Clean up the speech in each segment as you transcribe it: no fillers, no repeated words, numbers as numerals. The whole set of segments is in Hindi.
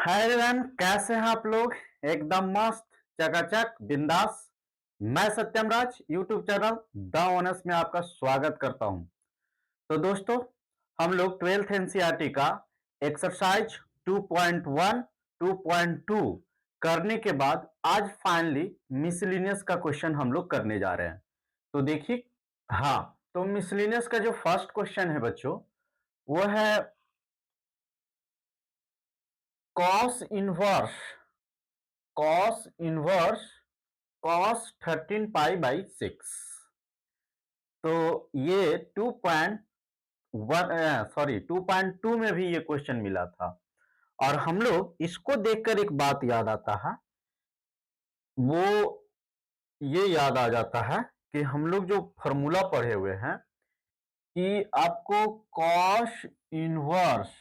हाय एवरीवन, कैसे हैं आप लोग। एकदम मस्त, चकाचक, बिंदास। मैं सत्यम राज यूट्यूब चैनल द ऑनर्स में आपका स्वागत करता हूं। तो दोस्तों, हम लोग 12th एनसीईआरटी का एक्सरसाइज 2.1 2.2 करने के बाद आज फाइनली मिसलिनियस का क्वेश्चन हम लोग करने जा रहे हैं। तो देखिए, हाँ, तो मिसलिनियस का जो फर्स्ट क्वेश्चन है बच्चों, वो है cos inverse cos inverse cos 13 pi by 6। तो ये 2.2 में भी ये क्वेश्चन मिला था। और हम लोग इसको देखकर एक बात याद आता है, वो ये याद आ जाता है कि हम लोग जो फॉर्मूला पढ़े हुए हैं कि आपको कॉस इनवर्स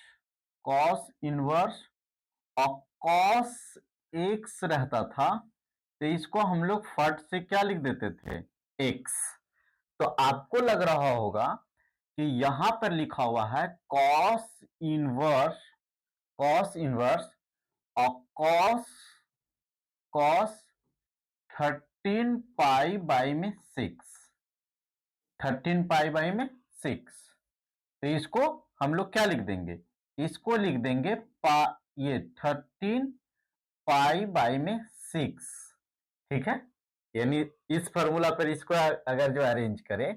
और कॉस एक्स रहता था, तो इसको हम लोग फट से क्या लिख देते थे, एक्स। तो आपको लग रहा होगा कि यहां पर लिखा हुआ है कॉस इनवर्स और कॉस कॉस 13 पाई बाई में 6। तो इसको हम लोग क्या लिख देंगे, इसको लिख देंगे ये 13 पाई बाई में 6। ठीक है, यानी इस फॉर्मूला पर इसको अगर जो अरेंज करें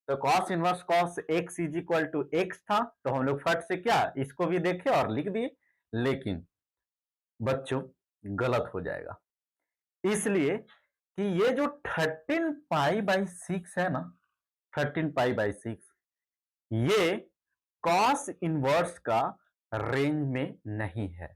तो cos inverse cos x is equal to x था, तो हम लोग फट से क्या इसको भी देखे और लिख दिए। लेकिन बच्चों, गलत हो जाएगा, इसलिए कि ये जो 13 पाई बाई 6 है ना, 13 पाई बाई 6 ये कॉस इनवर्स का रेंज में नहीं है।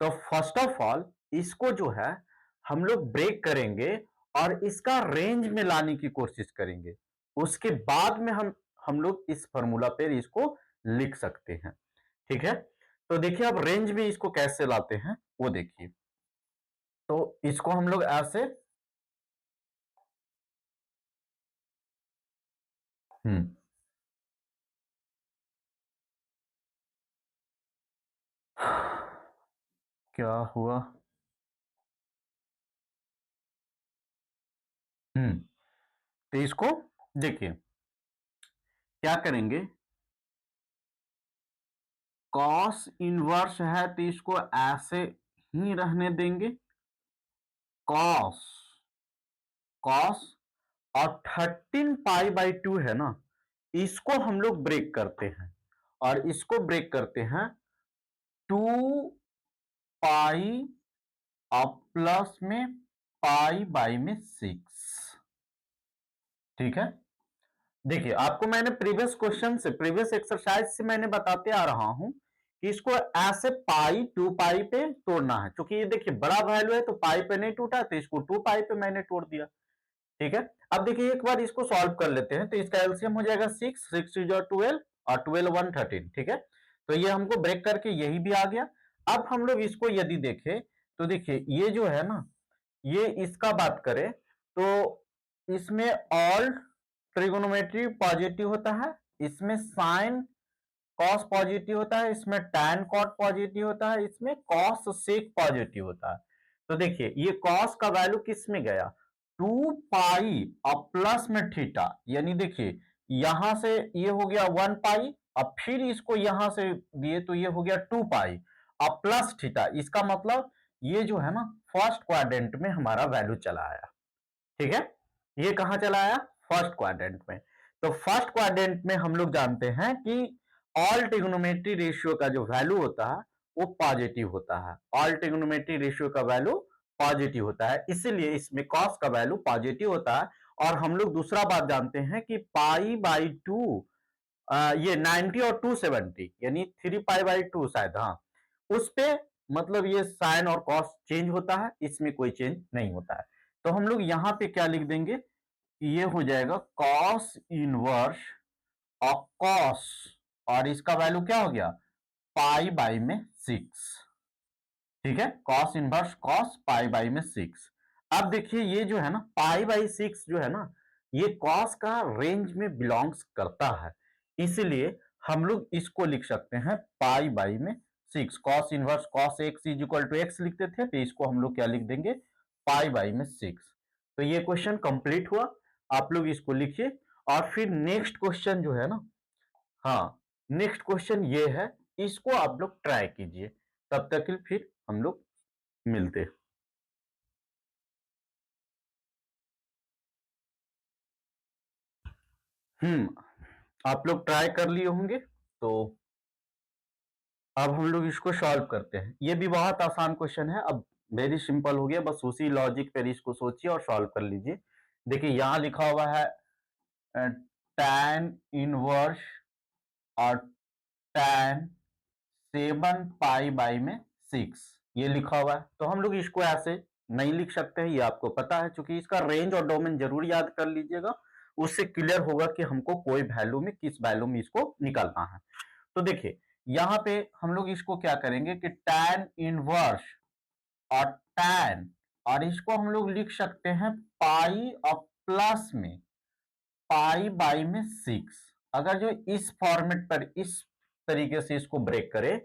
तो फर्स्ट ऑफ ऑल इसको जो है हम लोग ब्रेक करेंगे और इसका रेंज में लाने की कोशिश करेंगे। उसके बाद में हम लोग इस फॉर्मूला पे इसको लिख सकते हैं। ठीक है, तो देखिए अब रेंज में इसको कैसे लाते हैं वो देखिए। तो इसको हम लोग ऐसे क्या हुआ, तो इसको देखिए क्या करेंगे, कॉस इनवर्स है तो इसको ऐसे ही रहने देंगे, कॉस कॉस और 13 पाई बाई 2 है ना, इसको हम लोग ब्रेक करते हैं और इसको ब्रेक करते हैं 2 पाई और प्लस में पाई बाई में 6। ठीक है, देखिए आपको मैंने प्रीवियस एक्सरसाइज से मैंने बताते आ रहा हूं कि इसको ऐसे पाई 2 पाई पे तोड़ना है। क्योंकि ये देखिए बड़ा वैल्यू है तो पाई पे नहीं टूटा, तो इसको 2 पाई पे मैंने तोड़ दिया। ठीक है, अब देखिए एक बार इसको सॉल्व कर लेते हैं। तो इसका एलसीएम हो जाएगा 6 जो 12 और 12 1 13। ठीक है, तो ये हमको ब्रेक करके यही भी आ गया। अब हम लोग इसको यदि देखें तो देखिए ये जो है ना, ये इसका बात करें तो इसमें ऑल ट्रिगोनोमेट्री पॉजिटिव होता है, इसमें साइन कॉस पॉजिटिव होता है, इसमें टैन कॉट पॉजिटिव होता है, इसमें कॉस सेक पॉजिटिव होता है। तो देखिए ये कॉस का वैल्यू किस में गया, 2 पाई और प्लस में थीटा, यानी देखिए यहां से ये हो गया 1 पाई और फिर इसको यहां से दिए तो ये हो गया 2 पाई और प्लस थीटा। इसका मतलब ये जो है ना फर्स्ट क्वाड्रेंट में हमारा वैल्यू चला आया। ठीक है, ये कहां चला आया, फर्स्ट क्वाड्रेंट में। तो फर्स्ट क्वाड्रेंट में हम लोग जानते हैं कि ऑल ट्रिग्नोमेट्री रेशियो का जो वैल्यू होता है वो पॉजिटिव होता है। ऑल ट्रिग्नोमेट्री रेशियो का वैल्यू पॉजिटिव होता है, इसीलिए इसमें कॉस का वैल्यू पॉजिटिव होता है। और हम लोग दूसरा बात जानते हैं कि पाई बाई 2 ये 90 और 270 यानी 3 पाई बाई 2 शायद, हाँ, उस पे मतलब ये साइन और कॉस चेंज होता है, इसमें कोई चेंज नहीं होता है। तो हम लोग यहां पे क्या लिख देंगे, ये हो जाएगा कॉस इनवर्स और कॉस, और इसका वैल्यू क्या हो गया, पाई बाई में 6। ठीक है, cos inverse cos pi by में 6। अब देखिए ये जो है ना पाई बाई 6 जो है ना, ये कॉस का रेंज में बिलोंग्स करता है, इसीलिए हम लोग इसको लिख सकते हैं पाई बाई में 6 cos inverse cos x is equal to x लिखते थे, तो इसको हम लोग क्या लिख देंगे, पाई बाई में 6। तो ये क्वेश्चन कंप्लीट हुआ, आप लोग इसको लिखिए। और फिर नेक्स्ट क्वेश्चन जो है ना, हाँ नेक्स्ट क्वेश्चन ये है, इसको आप लोग ट्राई कीजिए। तब तक के फिर हम लोग मिलते। आप लोग ट्राई कर लिए होंगे, तो अब हम लोग इसको सॉल्व करते हैं। ये भी बहुत आसान क्वेश्चन है, अब वेरी सिंपल हो गया, बस उसी लॉजिक पर इसको सोचिए और सॉल्व कर लीजिए। देखिए यहां लिखा हुआ है tan इनवर्स और tan 7 पाई बाई में 6, ये लिखा हुआ है। तो हम लोग इसको ऐसे नहीं लिख सकते हैं, ये आपको पता है, क्योंकि इसका रेंज और डोमेन जरूर याद कर लीजिएगा, उससे क्लियर होगा कि हमको कोई वैल्यू में किस वैल्यू में इसको निकालना है। तो देखिए यहां पे हम लोग इसको क्या करेंगे कि tan इनवर्स और tan, और इसको हम लोग लिख सकते हैं पाई और प्लस में पाई बाई में 6। अगर जो इस फॉर्मेट पर इस तरीके से इसको ब्रेक करे,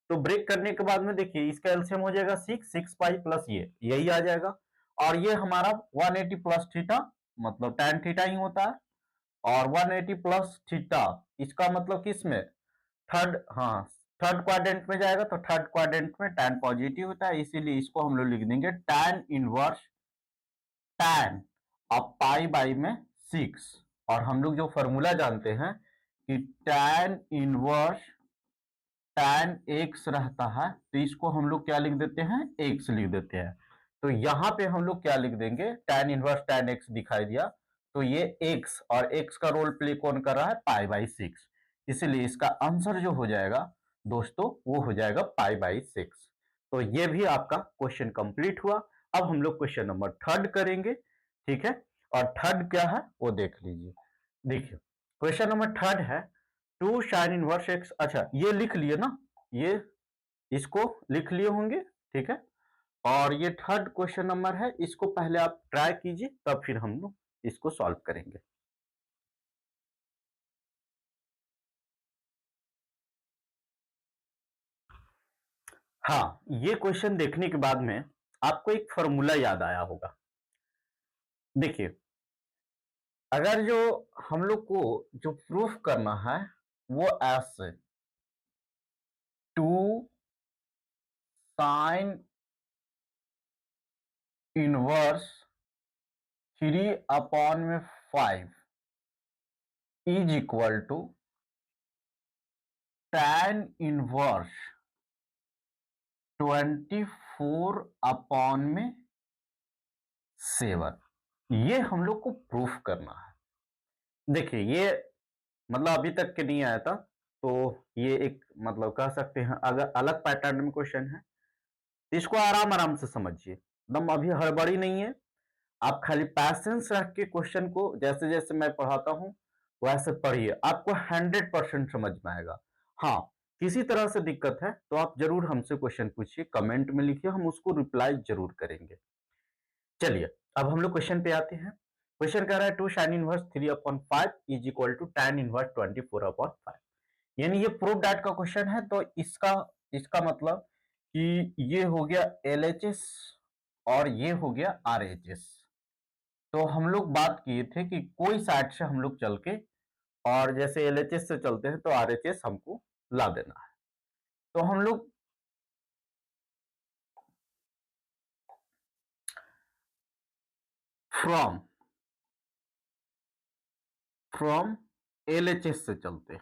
तो ब्रेक करने के बाद में देखिए इसका एलसीएम हो जाएगा 6 पाई प्लस ये यही आ जाएगा, और ये हमारा 180 प्लस थीटा मतलब tan थीटा ही होता है, और 180 प्लस थीटा इसका मतलब किस में, थर्ड, हाँ थर्ड क्वाड्रेंट में जाएगा, तो थर्ड क्वाड्रेंट में tan पॉजिटिव होता है, इसीलिए इसको हम लोग लिख देंगे tan इनवर्स tan अब पाई बाई में 6। और हम लोग जो फॉर्मूला जानते हैं कि tan इनवर्स tan x रहता है, तो इसको हम लोग क्या लिख देते हैं, x लिख देते हैं। तो यहां पे हम लोग क्या लिख देंगे, tan इनवर्स tan x दिखाई दिया, तो ये x और x का रोल प्ले कौन कर रहा है, पाई बाई 6, इसलिए इसका आंसर जो हो जाएगा दोस्तों वो हो जाएगा पाई बाई 6। तो ये भी आपका क्वेश्चन कंप्लीट हुआ। अब हम लोग क्वेश्चन नंबर थर्ड करेंगे, ठीक है, और थर्ड क्या है वो देख लीजिए। देखिए क्वेश्चन नंबर थर्ड है 2 साइन इनवर्स एक्स। अच्छा ये लिख लिए ना, ये इसको लिख लिए होंगे, ठीक है। और ये थर्ड क्वेश्चन नंबर है, इसको पहले आप ट्राई कीजिए, तब फिर हम लोग इसको सॉल्व करेंगे। हाँ ये क्वेश्चन देखने के बाद में आपको एक फॉर्मूला याद आया होगा। देखिए अगर जो हम लोग को जो प्रूफ करना है वो ऐसे 2 sine inverse 3/5 is equal to tan inverse 24/7, ये हम लोग को प्रूफ करना है। देखिए ये मतलब अभी तक के नहीं आया था, तो ये एक मतलब कह सकते हैं अगर अलग पैटर्न में क्वेश्चन है, इसको आराम आराम से समझिए, एकदम अभी हड़बड़ी नहीं है। आप खाली पैसेंस रख के क्वेश्चन को जैसे जैसे मैं पढ़ाता हूं वैसे पढ़िए, आपको 100% समझ में आएगा। हाँ किसी तरह से दिक्कत है तो आप जरूर हमसे क्वेश्चन पूछिए, कमेंट में लिखिए, हम उसको रिप्लाई जरूर करेंगे। चलिए अब हम लोग क्वेश्चन पे आते हैं। क्वेश्चन कह रहा है 2 sine inverse 3/5 is equal to tan inverse 24/5, यानी ये प्रूफ डैट का क्वेश्चन है। तो इसका इसका मतलब कि ये हो गया LHS और ये हो गया RHS। तो हम लोग बात किए थे कि कोई साइड से हम लोग चल के, और जैसे LHS से चलते हैं तो RHS हमको ला देना है। तो हम लोग फ्रॉम LHS से चलते हैं,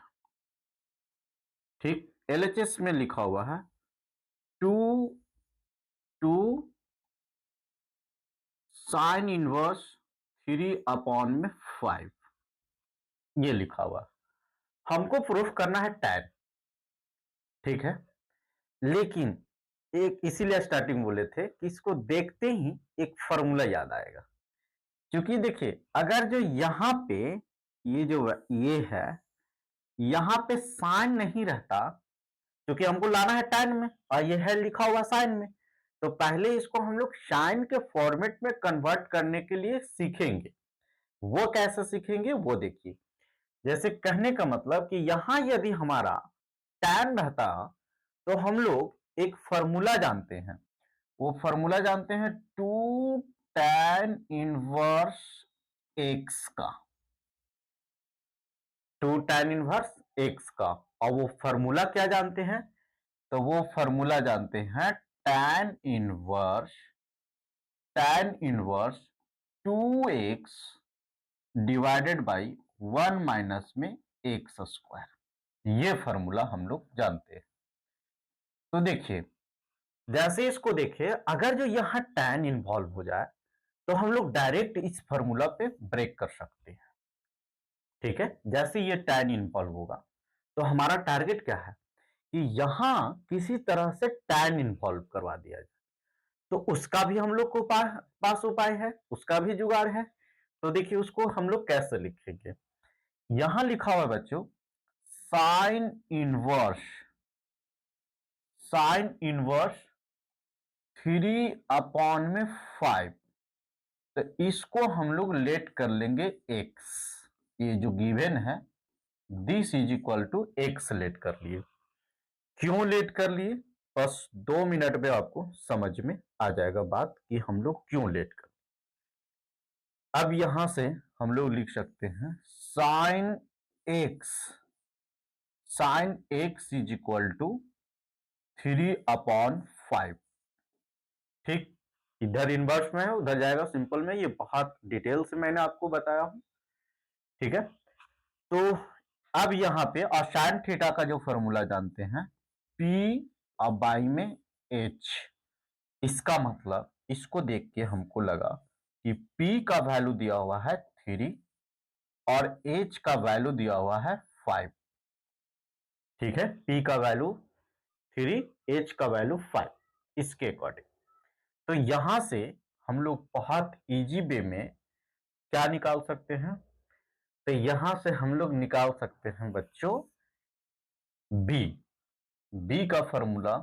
ठीक। LHS में लिखा हुआ है 2 साइन इनवर्स 3/5, ये लिखा हुआ। हमको प्रूफ करना है tan, ठीक है। लेकिन एक इसीलिए स्टार्टिंग बोले थे कि इसको देखते ही एक फॉर्मूला याद आएगा, क्योंकि देखिए अगर जो यहां पे ये जो ये है यहां पे साइन नहीं रहता, क्योंकि हमको लाना है tan में और ये है लिखा हुआ साइन में, तो पहले इसको हम लोग साइन के फॉर्मेट में कन्वर्ट करने के लिए सीखेंगे। वो कैसे सीखेंगे वो देखिए। जैसे कहने का मतलब कि यहां यदि हमारा tan रहता तो हम लोग एक फॉर्मूला जानते हैं, वो फॉर्मूला जानते हैं 2 tan इनवर्स x का, 2 tan इनवर्स x का। और वो फॉर्मूला क्या जानते हैं? तो वो फॉर्मूला जानते हैं tan inverse 2x divided by 1 minus में एक्स स्क्वायर। ये फॉर्मूला हम लोग जानते हैं। तो देखिए, जैसे इसको देखिए, अगर जो यहां tan इन्वॉल्व हो जाए तो हम लोग डायरेक्ट इस फॉर्मूला पे ब्रेक कर सकते हैं। ठीक है, जैसे ये tan इन्वॉल्व होगा तो हमारा टारगेट क्या है कि यहां किसी तरह से tan इन्वॉल्व करवा दिया जाए। तो उसका भी हम लोग को पास उपाय है, उसका भी जुगाड़ है। तो देखिए, उसको हम लोग कैसे लिखेंगे। यहां लिखा हुआ है बच्चों साइन इनवर्स 3/5। तो इसको हम लोग लेट कर लेंगे x, ये जो गिवन है this is equal to x let कर लिए। क्यों लेट कर लिए, बस 2 मिनट में आपको समझ में आ जाएगा बात कि हम लोग क्यों लेट कर। अब यहां से हम लोग लिख सकते हैं sine x is equal to 3/5। ठीक, इधर इनवर्स में है, उधर जाएगा सिंपल में। ये बहुत डिटेल से मैंने आपको बताया हूं। ठीक है, तो अब यहां पे और साइन थीटा का जो फॉर्मूला जानते हैं p/बाई में h। इसका मतलब इसको देख के हमको लगा कि p का वैल्यू दिया हुआ है 3 और h का वैल्यू दिया हुआ है 5। ठीक है, p का वैल्यू 3, h का वैल्यू 5, इसके अकॉर्डिंग। तो यहां से हम लोग बहुत इजी वे में क्या निकाल सकते हैं, तो यहां से हम लोग निकाल सकते हैं बच्चों बी का फॉर्मूला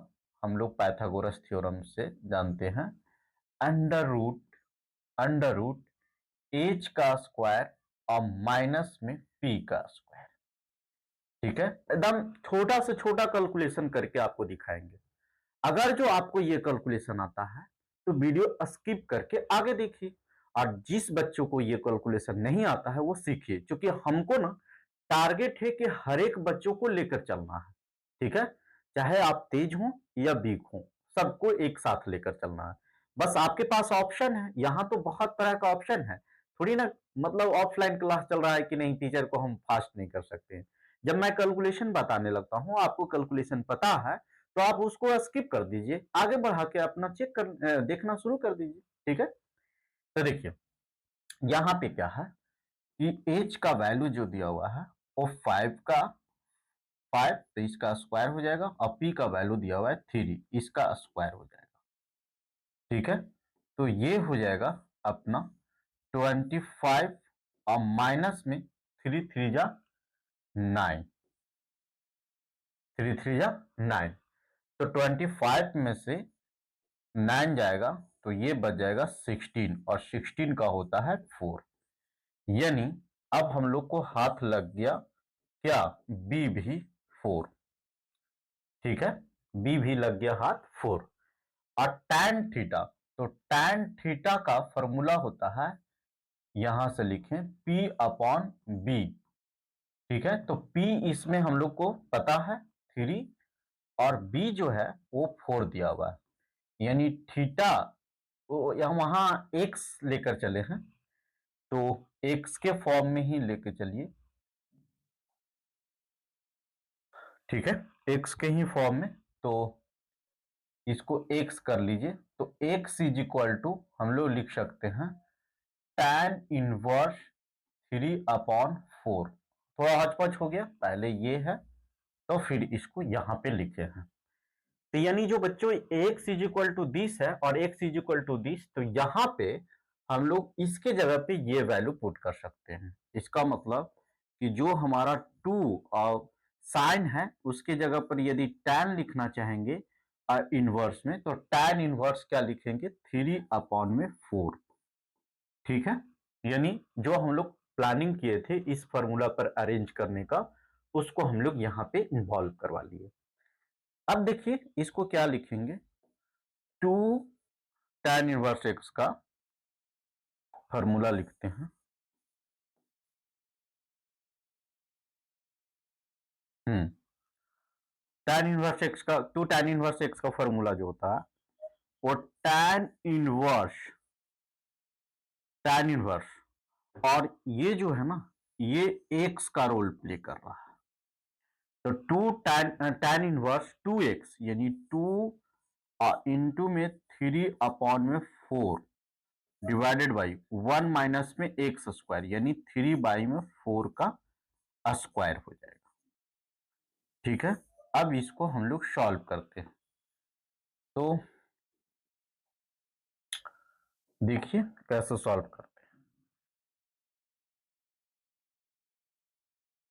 हम लोग पाइथागोरस थ्योरम से जानते हैं, अंडर रूट एच का स्क्वायर और माइनस में पी का स्क्वायर। ठीक है, एकदम छोटा से छोटा कैलकुलेशन करके आपको दिखाएंगे। अगर जो आपको ये कैलकुलेशन आता है तो वीडियो स्किप करके आगे देखिए, और जिस बच्चों को ये कैलकुलेशन नहीं आता है वो सीखिए, क्योंकि हमको ना टारगेट है कि हर एक बच्चों को लेकर चलना है। ठीक है, चाहे आप तेज हो या वीक हो, सबको एक साथ लेकर चलना है। बस आपके पास ऑप्शन है, यहाँ तो बहुत तरह का ऑप्शन है। थोड़ी ना मतलब ऑफलाइन क्लास चल रहा है कि नहीं टीचर को हम फास्ट नहीं कर सकते। जब मैं कैलकुलेशन बताने लगता हूँ, आपको कैलकुलेशन पता है तो आप उसको स्किप कर दीजिए, आगे बढ़ा के अपना देखना शुरू कर दीजिए। ठीक है, तो देखिए यहां पे क्या है कि h का वैल्यू जो दिया हुआ है वो 5, तो इसका स्क्वायर हो जाएगा, और p का वैल्यू दिया हुआ है 3, इसका स्क्वायर हो जाएगा। ठीक है, तो ये हो जाएगा अपना 25 और माइनस में 3 3 जा 9, 3 3 जा 9। तो 25 में से 9 जाएगा तो ये बच जाएगा 16, और 16 का होता है 4। यानी अब हम लोग को हाथ लग गया क्या, बी भी 4। ठीक है, बी भी लग गया हाथ 4। और tan थीटा, तो tan थीटा का फॉर्मूला होता है, यहां से लिखें p/b। ठीक है, तो p इसमें हम लोग को पता है 3, और b जो है वो 4 दिया हुआ है। यानी थीटा वहां x लेकर चले हैं, तो x के फॉर्म में ही लेकर चलिए। ठीक है, x के ही फॉर्म में, तो इसको x कर लीजिए। तो x इज इक्वल टू हम लोग लिख सकते हैं tan इनवर्स 3/4। थोड़ा हचपच हो गया, पहले ये है तो फिर इसको यहां पे लिखे हैं। तो यानी जो बच्चों x is equal to this है और x is equal to this, तो यहां पे हम लोग इसके जगह पे ये वैल्यू पुट कर सकते हैं। इसका मतलब कि जो हमारा 2 और साइन है उसके जगह पर यदि tan लिखना चाहेंगे इनवर्स में, तो tan इनवर्स क्या लिखेंगे 3/4। ठीक है, यानी जो हम लोग प्लानिंग किए थे इस फॉर्मूला पर अरेंज करने का, उसको हम लोग यहाँ पे इन्वॉल्व करवा लिए। अब देखिए इसको क्या लिखेंगे, 2 tan इनवर्स x का फॉर्मूला लिखते हैं। tan इनवर्स x का 2 tan इनवर्स x का फॉर्मूला जो होता है वो tan इनवर्स और ये जो है ना ये x का रोल प्ले कर रहा है। तो 2 tan इनवर्स 2x यानी 2 इंटू में 3 अपॉन में 4 डिवाइडेड बाई 1 माइनस में एक्स स्क्वायर यानी 3 बाई में 4 का स्क्वायर हो जाएगा। ठीक है, अब इसको हम लोग सॉल्व करते हैं। तो देखिए कैसे सॉल्व करते हैं।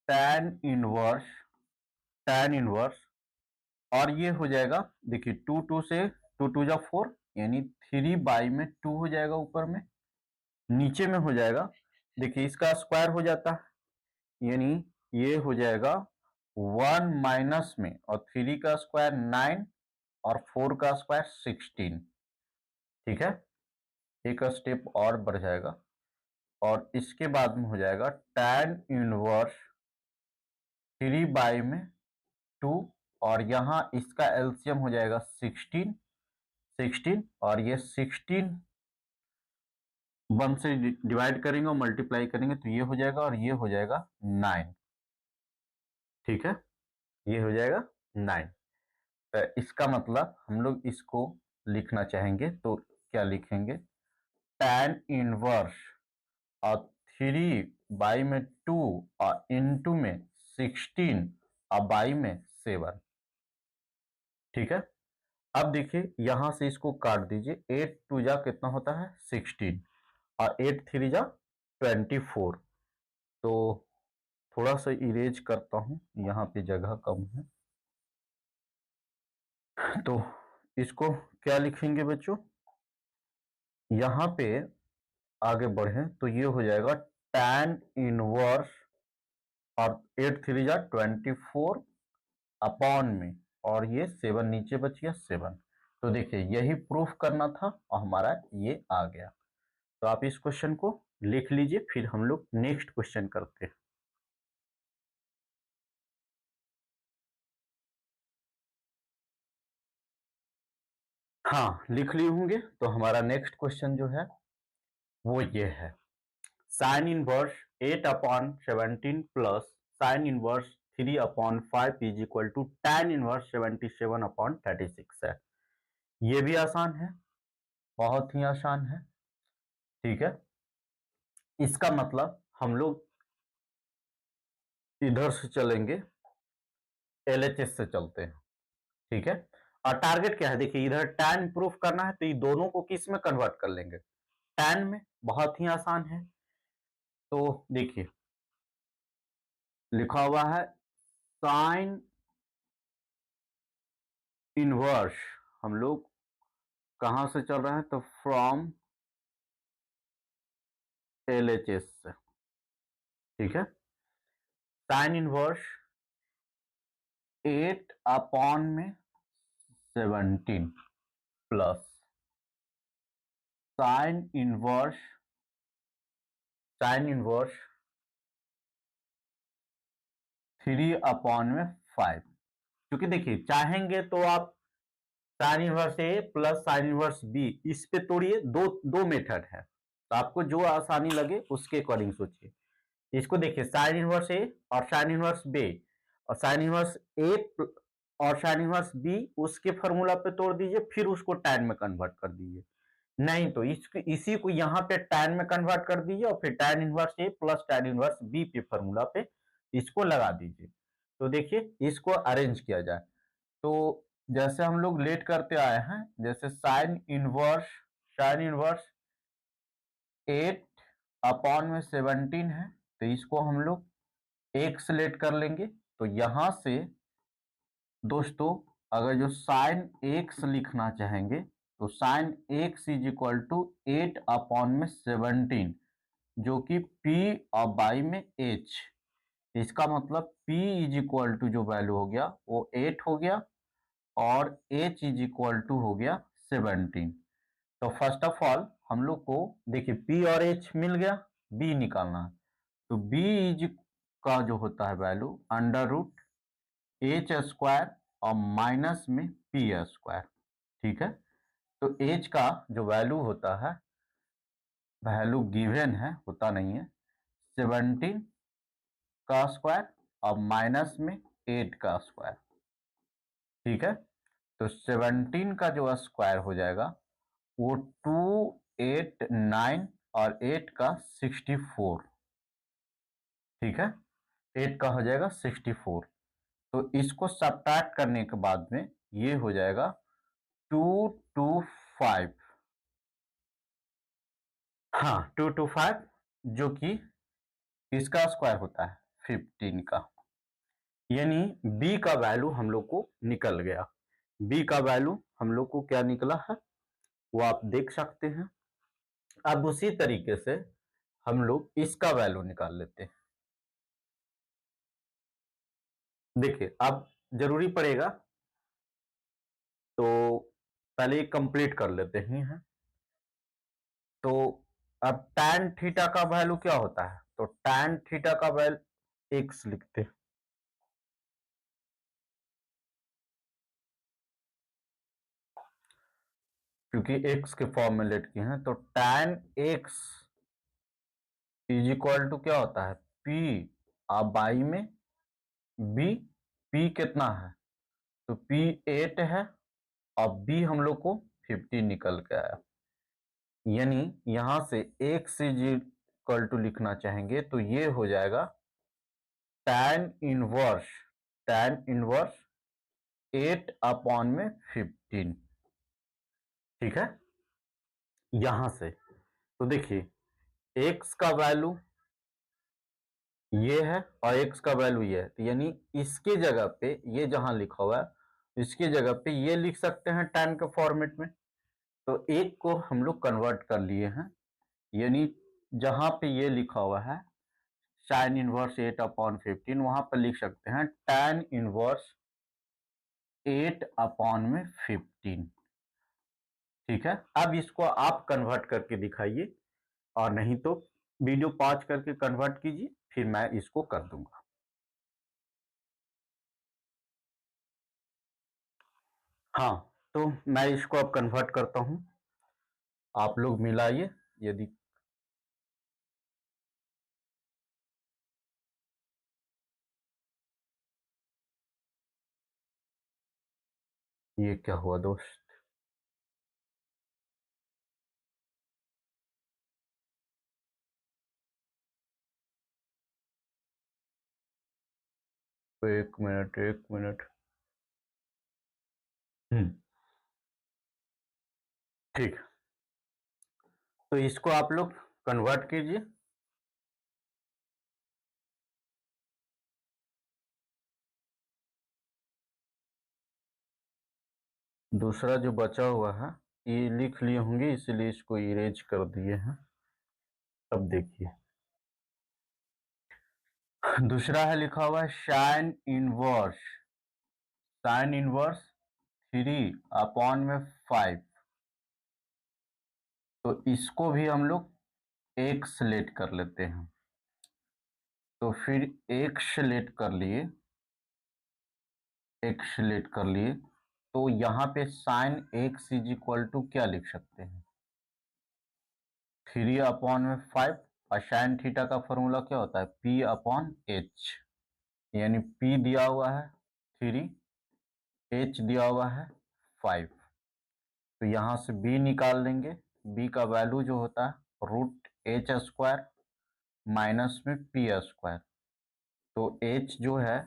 tan इनवर्स और ये हो जाएगा, देखिए 2 से 2 जा 4 यानी 3 बाई में 2 हो जाएगा, ऊपर में नीचे में हो जाएगा, देखिए इसका स्क्वायर हो जाता है यानी ये हो जाएगा 1 माइनस में और 3 का स्क्वायर 9 और 4 का स्क्वायर 16। ठीक है, एक स्टेप और बढ़ जाएगा और इसके बाद में हो जाएगा tan इनवर्स 3 बाई में 2 और यहां इसका एलसीएम हो जाएगा 16 और ये 16 1 से डिवाइड करेंगे और मल्टीप्लाई करेंगे तो ये हो जाएगा और ये हो जाएगा 9। ठीक है, ये हो जाएगा 9। तो इसका मतलब हम लोग इसको लिखना चाहेंगे तो क्या लिखेंगे, tan इनवर्स और 3 बाई में 2 और इंटू में 16 और बाई में 7। ठीक है, अब देखिए यहां से इसको काट दीजिए, 8 2 जा कितना होता है 16 और 8 3 जा 24। तो थोड़ा सा इरेज करता हूं, यहाँ पे जगह कम है। तो इसको क्या लिखेंगे बच्चों, यहां पे आगे बढ़े तो ये हो जाएगा tan इनवर्स और 8 3 जा 24 अपॉन में और ये 7 नीचे बच गया 7। तो देखिए यही प्रूफ करना था और हमारा ये आ गया। तो आप इस क्वेश्चन को लिख लीजिए, फिर हम लोग नेक्स्ट क्वेश्चन करते हैं। हाँ लिख लिए होंगे, तो हमारा नेक्स्ट क्वेश्चन जो है वो ये है, sine inverse 8 upon 17 plus sine inverse 3 upon 5 is equal to tan inverse 77 upon 36 है। ये भी आसान है, बहुत ही आसान है। ठीक है, इसका मतलब हम लोग इधर से चलेंगे, एलएचएस से चलते हैं। ठीक है, और टारगेट क्या है, देखिए इधर tan प्रूफ करना है तो ये दोनों को किस में कन्वर्ट कर लेंगे, tan में। बहुत ही आसान है। तो देखिए लिखा हुआ है साइन इनवर्स, हम लोग कहां से चल रहे हैं तो फ्रॉम एलएचएस से। ठीक है, साइन इनवर्स 8 अपॉन में 17 प्लस साइन इनवर्स 3 अपॉन में 5। क्योंकि देखिए चाहेंगे तो आप साइन इनवर्स ए प्लस साइन इनवर्स बी इस पे तोड़िए, दो मेथड है, तो आपको जो आसानी लगे उसके अकॉर्डिंग सोचिए। इसको देखिए साइन इनवर्स ए और साइन इनवर्स बी और साइन इनवर्स ए और साइन इनवर्स बी उसके फॉर्मूला पे तोड़ दीजिए, फिर उसको tan में कन्वर्ट कर दीजिए। नहीं तो इसी को यहाँ पे tan में कन्वर्ट कर दीजिए और फिर tan इनवर्स ए प्लस tan इनवर्स बी पे फॉर्मूला पे इसको लगा दीजिए। तो देखिए इसको अरेंज किया जाए तो जैसे हम लोग लेट करते आए हैं, जैसे साइन इनवर्स 8 अपॉन में 17 है तो इसको हम लोग एक्स लेट कर लेंगे। तो यहां से दोस्तों अगर जो साइन एक्स लिखना चाहेंगे तो sine x is equal to 8 upon में 17 जो कि p और बाई में h। इसका मतलब p इज इक्वल टू जो वैल्यू हो गया वो 8 हो गया और h इज इक्वल टू हो गया 17। तो फर्स्ट ऑफ ऑल हम लोग को देखिए p और h मिल गया, b निकालना है। तो b इज का जो होता है value under root H square और माइनस में पी स्क्वायर। ठीक है, तो एच का जो वैल्यू होता है, वैल्यू गिवन है, होता नहीं है, 17 का स्क्वायर और माइनस में 8 का स्क्वायर। ठीक है, तो 17 का जो स्क्वायर हो जाएगा वो 289 और 8 का 64। ठीक है, 8 का हो जाएगा 64। तो इसको सब्ट्रैक्ट करने के बाद में ये हो जाएगा 225। हाँ, 225 जो कि इसका स्क्वायर होता है 15 का। यानी b का वैल्यू हम लोग को निकल गया। b का वैल्यू हम लोग को क्या निकला है वो आप देख सकते हैं। अब उसी तरीके से हम लोग इसका वैल्यू निकाल लेते हैं। देखिए अब जरूरी पड़ेगा तो पहले कंप्लीट कर लेते हैं। तो अब tan थीटा का वैल्यू क्या होता है, तो tan थीटा का वैल्यू x लिखते हैं। क्योंकि x के फॉर्म में लेट किए हैं, तो tan x is equal to क्या होता है p अब बाई में b। p कितना है, तो p 8 है और b हम लोग को 15 निकल के आया। यानी यहां से x इज इक्वल टू लिखना चाहेंगे तो ये हो जाएगा tan इनवर्स 8 अपॉन में 15। ठीक है, यहां से तो देखिए x का वैल्यू ये है और x का वैल्यू ये है, तो यानी इसके जगह पे ये जहां लिखा हुआ है इसके जगह पे ये लिख सकते हैं tan के फॉर्मेट में। तो एक को हम लोग कन्वर्ट कर लिए हैं, यानी जहां पे ये लिखा हुआ है sin इनवर्स 8 अपॉन 15 वहां पर लिख सकते हैं tan इनवर्स 8 अपॉन में 15। ठीक है, अब इसको आप कन्वर्ट करके दिखाइए और नहीं तो वीडियो पॉज करके कन्वर्ट कीजिए, फिर मैं इसको कर दूंगा। हाँ, तो मैं इसको अब कन्वर्ट करता हूं, आप लोग मिलाइए। यदि ये क्या हुआ दोस्त, तो एक मिनट। ठीक, तो इसको आप लोग कन्वर्ट कीजिए। दूसरा जो बचा हुआ है ये लिख लिए होंगे, इसीलिए इसको इरेज कर दिए हैं। अब देखिए दूसरा है लिखा हुआ है साइन इनवर्स 3 अपॉन में 5। तो इसको भी हम लोग एक्स लेट कर लेते हैं। तो फिर एक्स लेट कर लिए तो यहाँ पे sine x is equal to क्या लिख सकते हैं 3 अपॉन में 5, और साइन थीटा का फॉर्मूला क्या होता है P अपॉन एच। यानी P दिया हुआ है 3, H दिया हुआ है 5। तो यहाँ से B निकाल लेंगे। B का वैल्यू जो होता है रूट एच स्क्वायर माइनस में पी स्क्वायर। तो H जो है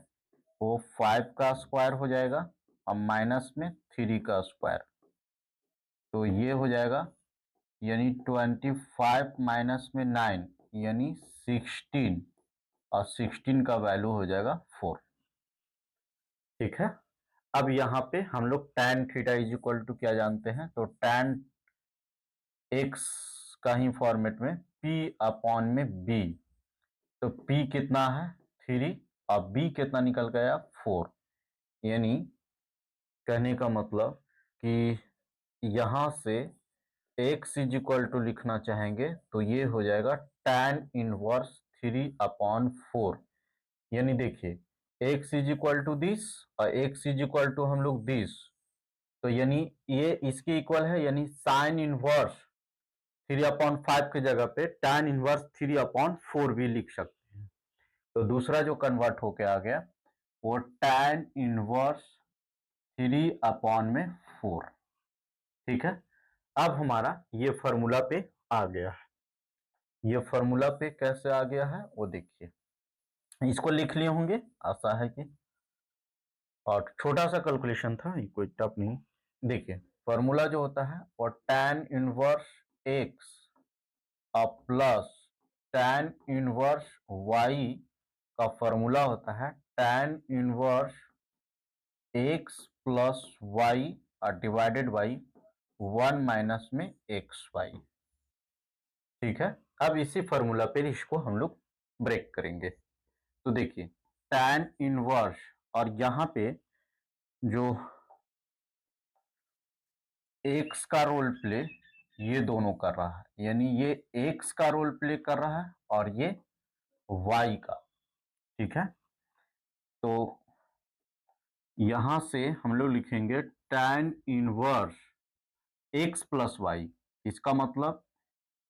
वो 5 का स्क्वायर हो जाएगा और माइनस में 3 का स्क्वायर। तो ये हो जाएगा यानी 25 माइनस में 9 यानी 16, और 16 का वैल्यू हो जाएगा 4। ठीक है, अब यहाँ पे हम लोग tan theta is equal to क्या जानते हैं, तो tan x का ही फॉर्मेट में p अपॉन में b। तो p कितना है 3 और b कितना निकल गया 4। यानी कहने का मतलब कि यहां से x इज इक्वल टू लिखना चाहेंगे तो ये हो जाएगा tan इनवर्स 3/4। यानी देखिए x is equal to this और x इज इक्वल टू हम लोग दिस, तो यानी ये इसके इक्वल है, यानी साइन इनवर्स 3/5 की जगह पे tan इनवर्स 3/4 भी लिख सकते हैं। तो दूसरा जो कन्वर्ट होके आ गया वो tan इनवर्स 3/4। ठीक है, अब हमारा ये फॉर्मूला पे आ गया है। ये फॉर्मूला पे कैसे आ गया है वो देखिए, इसको लिख लिए होंगे, आशा है कि, और छोटा सा कैलकुलेशन था, ये कोई टफ नहीं। देखिए फॉर्मूला जो होता है वो tan inverse x plus tan inverse y का फॉर्मूला होता है tan inverse x plus y divided by 1 minus में xy। ठीक है, अब इसी फॉर्मूला पे इसको हम लोग ब्रेक करेंगे। तो देखिए tan इनवर्स, और यहां पे जो x का रोल प्ले ये दोनों कर रहा है, यानी ये x का रोल प्ले कर रहा है और ये y का। ठीक है, तो यहां से हम लोग लिखेंगे tan inverse x plus y, इसका मतलब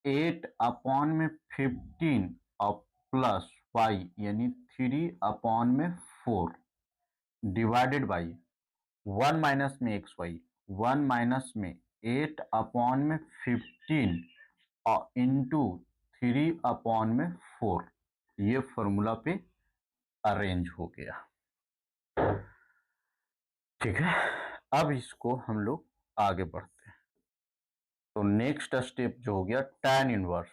8/15 और प्लस y यानी 3/4 डिवाइडेड बाई 1 माइनस में xy, 1 माइनस में 8/15 और इंटू 3/4। ये फॉर्मूला पे अरेंज हो गया। ठीक है, अब इसको हम लोग आगे बढ़ते हैं। तो नेक्स्ट स्टेप जो हो गया tan इनवर्स,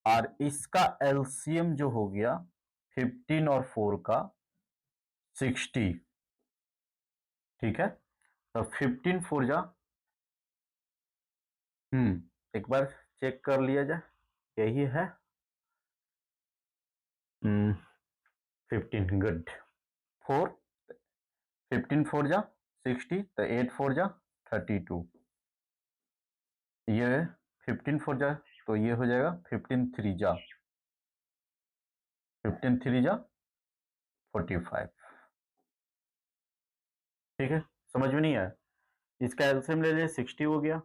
और इसका एलसीएम जो हो गया 15 और 4 का 60। ठीक है, तो 15 4 जा, एक बार चेक कर लिया जाए, यही है 15, गुड। 4 15 4 जा 60, तो 8 4 जा 32, ये 15 4 जा तो ये हो जाएगा 15 3 जा 45। ठीक है, समझ में नहीं आया? इसका एलसीएम ले लिए 60 हो गया,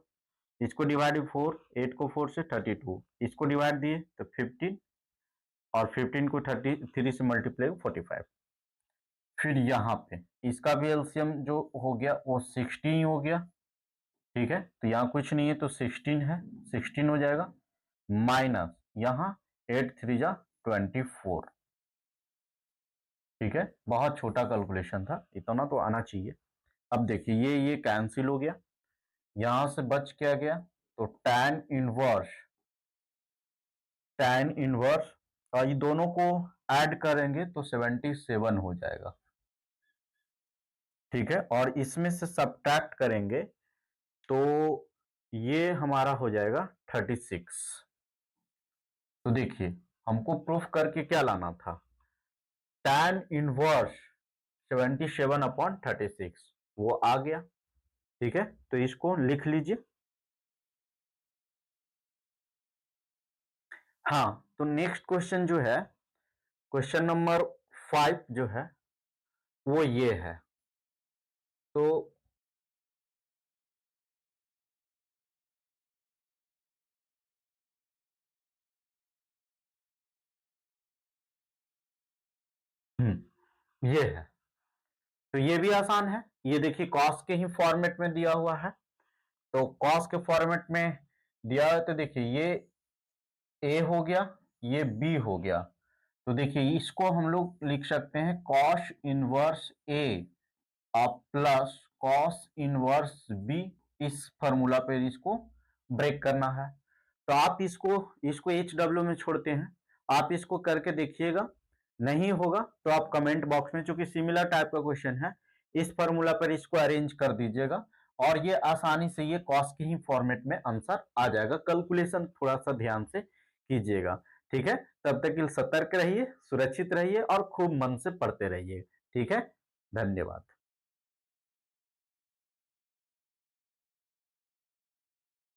इसको डिवाइड 4, 8 को 4 से 32, इसको डिवाइड दिए तो 15 और 15 को 33 से मल्टीप्लाई 45। फिर यहाँ पे इसका भी एलसीएम जो हो गया वो 16 हो गया। ठीक है, तो यहाँ कुछ नहीं है तो 16 है, 16 हो जाएगा, माइनस यहाँ 8 3 जा 24। ठीक है, बहुत छोटा कैलकुलेशन था, इतना तो आना चाहिए। अब देखिए ये कैंसिल हो गया, यहां से बच क्या गया, तो tan इनवर्स और ये दोनों को ऐड करेंगे तो 77 हो जाएगा। ठीक है, और इसमें से सब्ट्रैक्ट करेंगे तो ये हमारा हो जाएगा 36। तो देखिए हमको प्रूफ करके क्या लाना था, tan इनवर्स 77/36, वो आ गया। ठीक है, तो इसको लिख लीजिए। हाँ, तो नेक्स्ट क्वेश्चन जो है, क्वेश्चन नंबर 5 जो है वो ये है। तो ये है, तो ये भी आसान है। ये देखिए कॉस के ही फॉर्मेट में दिया हुआ है, तो कॉस के फॉर्मेट में दिया है, तो देखिए ये ए हो गया, ये बी हो गया। तो देखिए इसको हम लोग लिख सकते हैं कॉस इनवर्स ए प्लस कॉस इनवर्स बी। इस फॉर्मूला पे इसको ब्रेक करना है, तो आप इसको एच डब्ल्यू में छोड़ते हैं, आप इसको करके देखिएगा, नहीं होगा तो आप कमेंट बॉक्स में, चूंकि सिमिलर टाइप का क्वेश्चन है, इस फॉर्मूला पर इसको अरेंज कर दीजिएगा और ये आसानी से ये कॉस के ही फॉर्मेट में आंसर आ जाएगा। कैलकुलेशन थोड़ा सा ध्यान से कीजिएगा। ठीक है, तब तक के लिए सतर्क रहिए, सुरक्षित रहिए और खूब मन से पढ़ते रहिए। ठीक है, धन्यवाद।